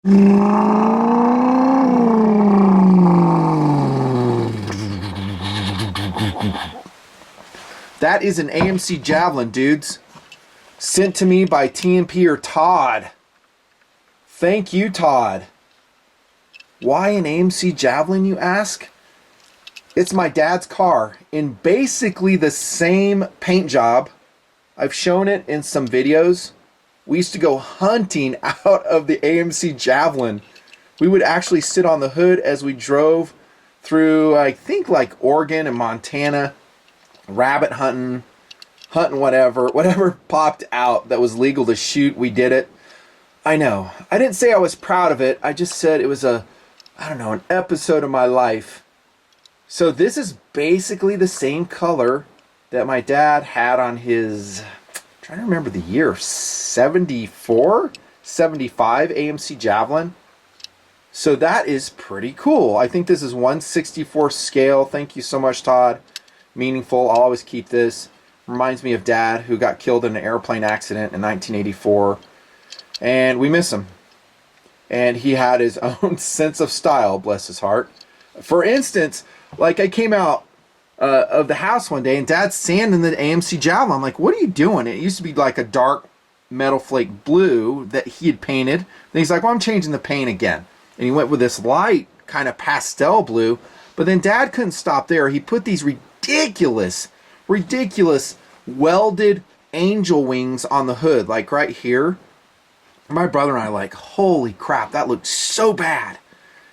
That is an AMC Javelin, dudes. Sent to me by TMP or Todd. Thank you, Todd. Why an AMC Javelin, you ask? It's my dad's car in basically the same paint job. I've shown it in some videos. We used to go hunting out of the AMC Javelin. We would actually sit on the hood as we drove through, I think, like Oregon and Montana, rabbit hunting, whatever popped out that was legal to shoot, we did it. I know. I didn't say I was proud of it. I just said it was an episode of my life. So this is basically the same color that my dad had on his, I'm trying to remember the year, 74, 75 AMC Javelin. So that is pretty cool. I think this is 1/64 scale. Thank you so much, Todd. Meaningful. I'll always keep this. Reminds me of Dad, who got killed in an airplane accident in 1984. And we miss him. And he had his own sense of style, bless his heart. For instance, like I came out of the house one day and Dad's sanding the AMC Javelin. I'm like, what are you doing? It used to be like a dark metal flake blue that he had painted. Then he's like, well, I'm changing the paint again. And he went with this light kind of pastel blue. But then Dad couldn't stop there. He put these ridiculous welded angel wings on the hood, like right here. My brother and I like, holy crap, that looked so bad.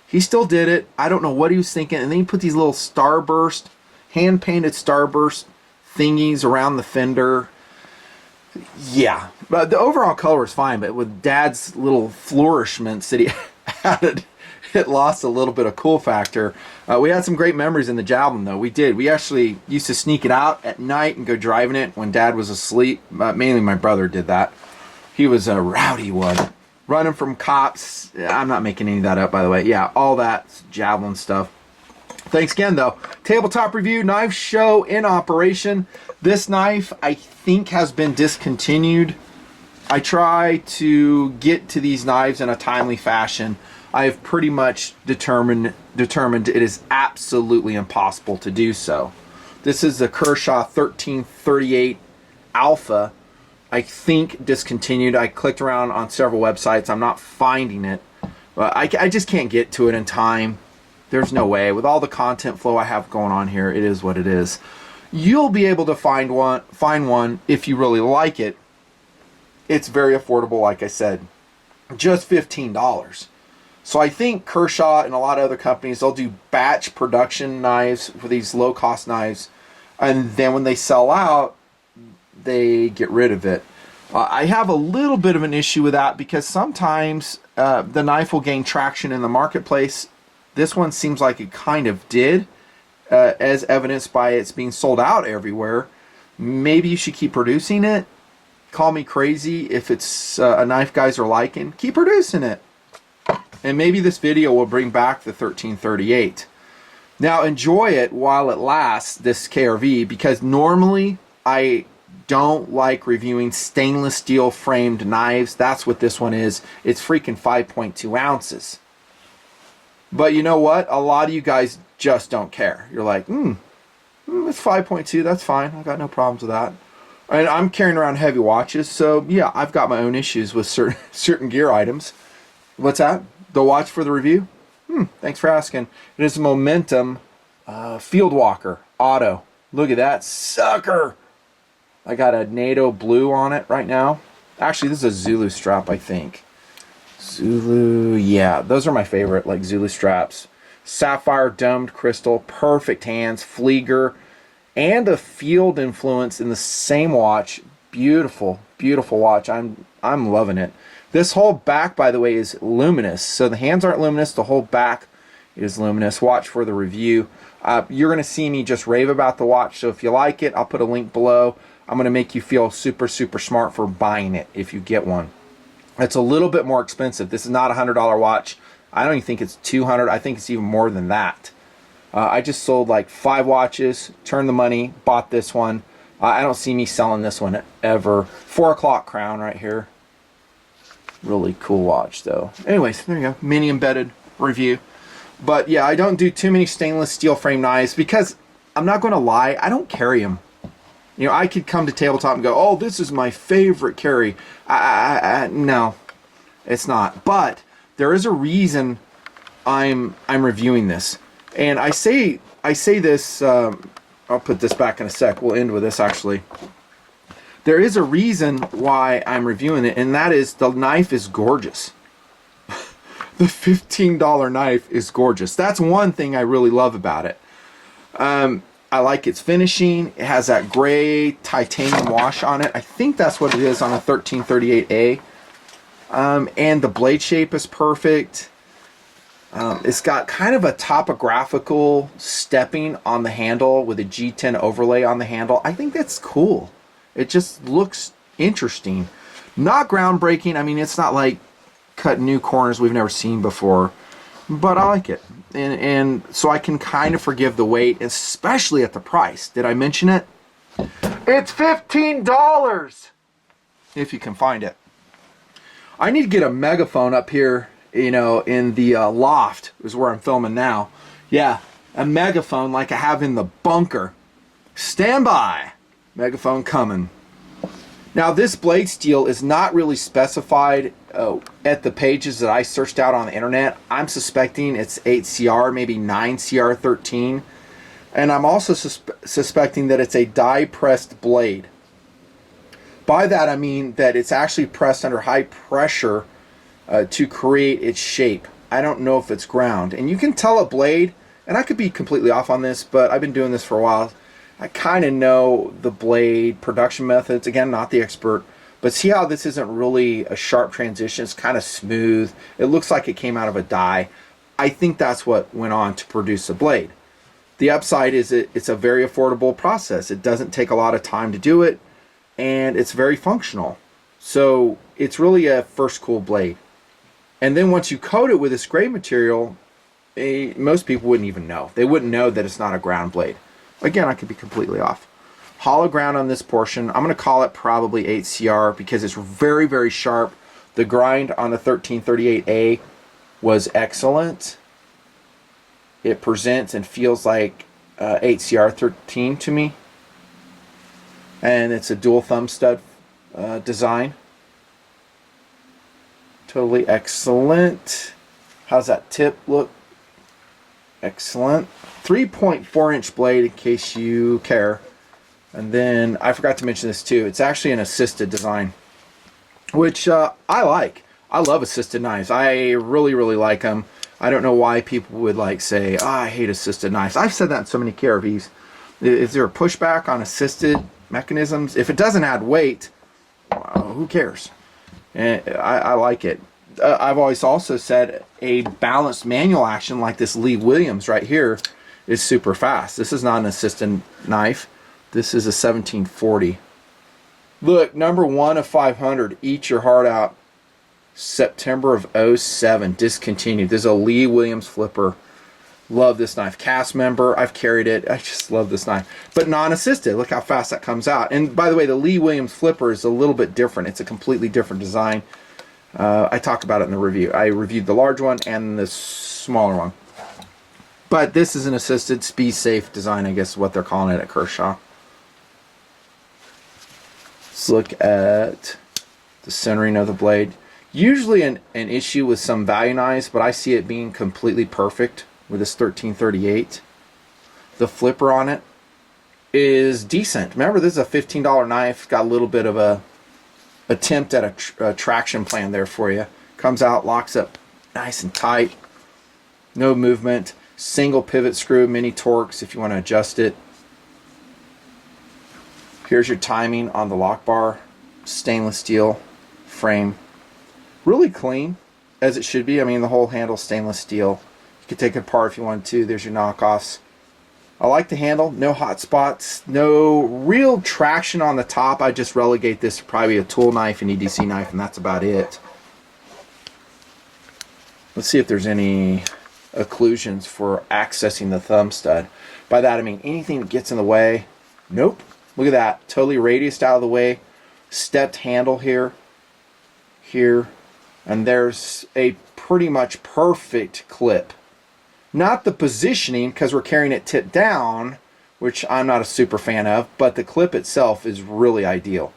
He still did it. I don't know what he was thinking. And then he put these little starburst, hand-painted starburst thingies around the fender. Yeah, but the overall color is fine. But with Dad's little flourishments that he added, it lost a little bit of cool factor. We had some great memories in the Javelin, though. We did. We actually used to sneak it out at night and go driving it when Dad was asleep. Mainly my brother did that. He was a rowdy one. Running from cops. I'm not making any of that up, by the way. Yeah, all that Javelin stuff. Thanks again, though. Tabletop review, knife show in operation. This knife, I think, has been discontinued. I try to get to these knives in a timely fashion. I have pretty much determined it is absolutely impossible to do so. This is the Kershaw 1338 Alpha. I think discontinued. I clicked around on several websites. I'm not finding it. I just can't get to it in time. There's no way. With all the content flow I have going on here, it is what it is. You'll be able to find one if you really like it. It's very affordable, like I said. Just $15. So I think Kershaw and a lot of other companies, they'll do batch production knives for these low-cost knives. And then when they sell out, they get rid of it. I have a little bit of an issue with that because sometimes the knife will gain traction in the marketplace. This one seems like it kind of did, as evidenced by it's being sold out everywhere. Maybe you should keep producing it. Call me crazy if it's a knife guys are liking. Keep producing it. And maybe this video will bring back the 1338. Now enjoy it while it lasts, this KRV, because normally I don't like reviewing stainless steel framed knives. That's what this one is. It's freaking 5.2 ounces. But you know what? A lot of you guys just don't care. You're like, it's 5.2. That's fine. I got no problems with that. And I'm carrying around heavy watches, so yeah, I've got my own issues with certain gear items. What's that? The watch for the review? Thanks for asking. It is a Momentum Field Walker Auto. Look at that sucker. I got a NATO blue on it right now. Actually, this is a Zulu strap, I think. Zulu, yeah, those are my favorite, like Zulu straps. Sapphire domed crystal, perfect hands, Flieger, and a field influence in the same watch. Beautiful, beautiful watch. I'm loving it. This whole back, by the way, is luminous. So the hands aren't luminous. The whole back is luminous. Watch for the review. You're going to see me just rave about the watch. So if you like it, I'll put a link below. I'm going to make you feel super, super smart for buying it if you get one. It's a little bit more expensive. This is not a $100 watch. I don't even think it's $200. I think it's even more than that. I just sold like 5 watches, turned the money, bought this one. I don't see me selling this one ever. 4 o'clock crown right here. Really cool watch though. Anyways, there you go. Mini embedded review. But yeah, I don't do too many stainless steel frame knives because I'm not going to lie, I don't carry them. You know, I could come to tabletop and go, oh, this is my favorite carry. No, it's not. But there is a reason I'm reviewing this. And I say this, I'll put this back in a sec. We'll end with this actually. There is a reason why I'm reviewing it, and that is the knife is gorgeous. The $15 knife is gorgeous. That's one thing I really love about it. I like its finishing. It has that gray titanium wash on it. I think that's what it is on a 1338A. And the blade shape is perfect. It's got kind of a topographical stepping on the handle with a G10 overlay on the handle. I think that's cool. It just looks interesting. Not groundbreaking. I mean, it's not like cutting new corners we've never seen before, but I like it. And so I can kind of forgive the weight, especially at the price. Did I mention it? It's $15 if you can find it. I need to get a megaphone up here, you know, in the loft is where I'm filming now. Yeah, a megaphone like I have in the bunker. Stand by. Megaphone coming. Now this blade steel is not really specified at the pages that I searched out on the internet. I'm suspecting it's 8CR, maybe 9CR13. And I'm also suspecting that it's a die pressed blade. By that I mean that it's actually pressed under high pressure to create its shape. I don't know if it's ground. And you can tell a blade, and I could be completely off on this, but I've been doing this for a while. I kind of know the blade production methods. Again, not the expert, but see how this isn't really a sharp transition. It's kind of smooth. It looks like it came out of a die. I think that's what went on to produce a blade. The upside is it's a very affordable process. It doesn't take a lot of time to do it, and it's very functional. So it's really a first cool blade. And then once you coat it with this gray material, most people wouldn't even know. They wouldn't know that it's not a ground blade. Again, I could be completely off. Hollow ground on this portion. I'm going to call it probably 8CR because it's very, very sharp. The grind on the 1338A was excellent. It presents and feels like 8CR13 to me. And it's a dual thumb stud design. Totally excellent. How's that tip look? Excellent. 3.4 inch blade in case you care. And then I forgot to mention this too. It's actually an assisted design, which I like. I love assisted knives. I really, really like them. I don't know why people would like say, oh, I hate assisted knives. I've said that in so many KRVs. Is there a pushback on assisted mechanisms? If it doesn't add weight, who cares? And I like it. I've always also said a balanced manual action like this Lee Williams right here is super fast. This is not an assisted knife. This is a 1740. Look, number 1 of 500. Eat your heart out. September of 07. Discontinued. This is a Lee Williams flipper. Love this knife. Cast member. I've carried it. I just love this knife. But non-assisted. Look how fast that comes out. And by the way, the Lee Williams flipper is a little bit different. It's a completely different design. I talk about it in the review. I reviewed the large one and the smaller one. But this is an assisted, speed-safe design, I guess is what they're calling it at Kershaw. Let's look at the centering of the blade. Usually an issue with some value knives, but I see it being completely perfect with this 1338. The flipper on it is decent. Remember, this is a $15 knife. Got a little bit of a attempt at a traction plan there for you. Comes out, locks up nice and tight. No movement. Single pivot screw, mini Torx if you want to adjust it. Here's your timing on the lock bar. Stainless steel frame. Really clean, as it should be. I mean, the whole handle stainless steel. You could take it apart if you wanted to. There's your knockoffs. I like the handle. No hot spots. No real traction on the top. I just relegate this to probably a tool knife, an EDC knife, and that's about it. Let's see if there's any occlusions for accessing the thumb stud. By that I mean anything that gets in the way. Nope. Look at that. Totally radiused out of the way. Stepped handle here. Here. And there's a pretty much perfect clip. Not the positioning, because we're carrying it tipped down, which I'm not a super fan of, but the clip itself is really ideal.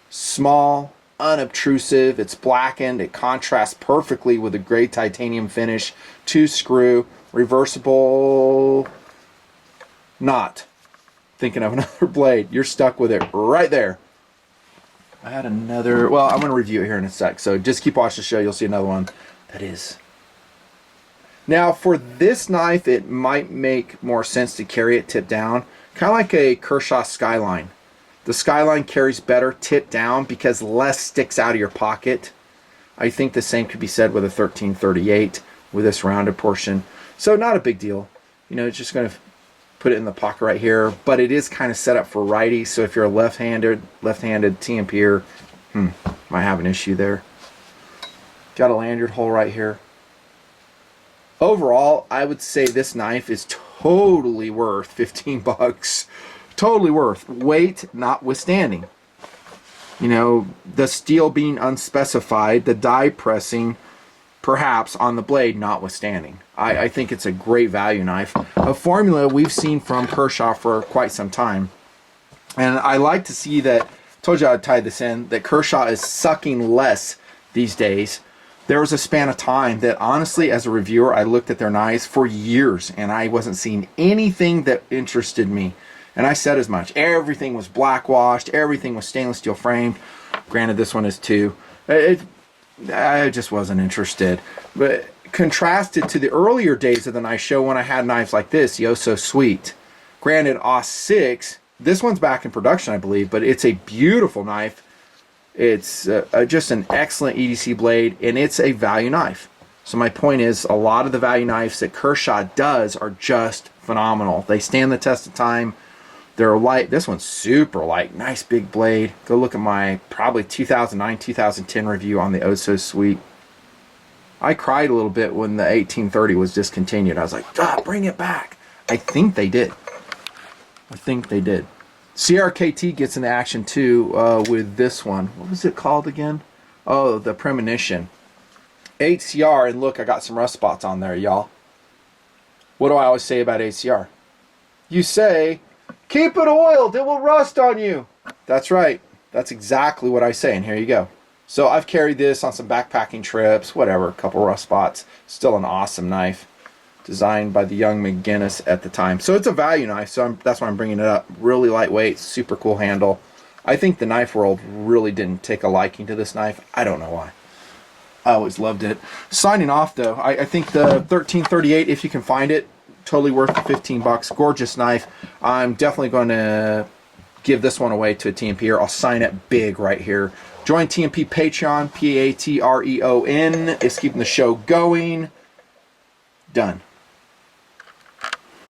Small, unobtrusive, it's blackened, it contrasts perfectly with a gray titanium finish, 2-screw, reversible knot. Thinking of another blade, you're stuck with it right there. I had another, well, I'm going to review it here in a sec, so just keep watching the show, you'll see another one that is. Now for this knife, it might make more sense to carry it tipped down, kind of like a Kershaw Skyline. The Skyline carries better tipped down because less sticks out of your pocket. I think the same could be said with a 1338 with this rounded portion. So not a big deal. You know, it's just going to put it in the pocket right here, but it is kind of set up for righty, so if you're a left-handed TMPer, might have an issue there. Got a lanyard hole right here. Overall, I would say this knife is totally worth 15 bucks. Totally worth. Weight notwithstanding. You know, the steel being unspecified, the die pressing perhaps on the blade notwithstanding. I think it's a great value knife. A formula we've seen from Kershaw for quite some time. And I like to see that, told you I'd tie this in, that Kershaw is sucking less these days. There was a span of time that honestly, as a reviewer, I looked at their knives for years and I wasn't seeing anything that interested me. And I said as much. Everything was black washed, everything was stainless steel framed. Granted, this one is too. I just wasn't interested. But contrasted to the earlier days of the knife show when I had knives like this, the Oh So Sweet. Granted, AUS 6, this one's back in production, I believe, but it's a beautiful knife. It's just an excellent EDC blade, and it's a value knife. So my point is, a lot of the value knives that Kershaw does are just phenomenal. They stand the test of time. They're light. This one's super light. Nice big blade. Go look at my probably 2009, 2010 review on the Oh So Sweet. I cried a little bit when the 1830 was discontinued. I was like, God, bring it back. I think they did. I think they did. CRKT gets into action too with this one. What was it called again? Oh, the Premonition. HCR, and look, I got some rust spots on there, y'all. What do I always say about HCR? You say, keep it oiled, it will rust on you. That's right. That's exactly what I say, and here you go. So I've carried this on some backpacking trips, whatever, a couple rough spots. Still an awesome knife. Designed by the young McGinnis at the time. So it's a value knife, so that's why I'm bringing it up. Really lightweight, super cool handle. I think the knife world really didn't take a liking to this knife. I don't know why. I always loved it. Signing off though, I think the 1338, if you can find it, totally worth the 15 bucks. Gorgeous knife. I'm definitely going to give this one away to a TMP, or I'll sign it big right here. Join TMP Patreon, Patreon. It's keeping the show going. Done.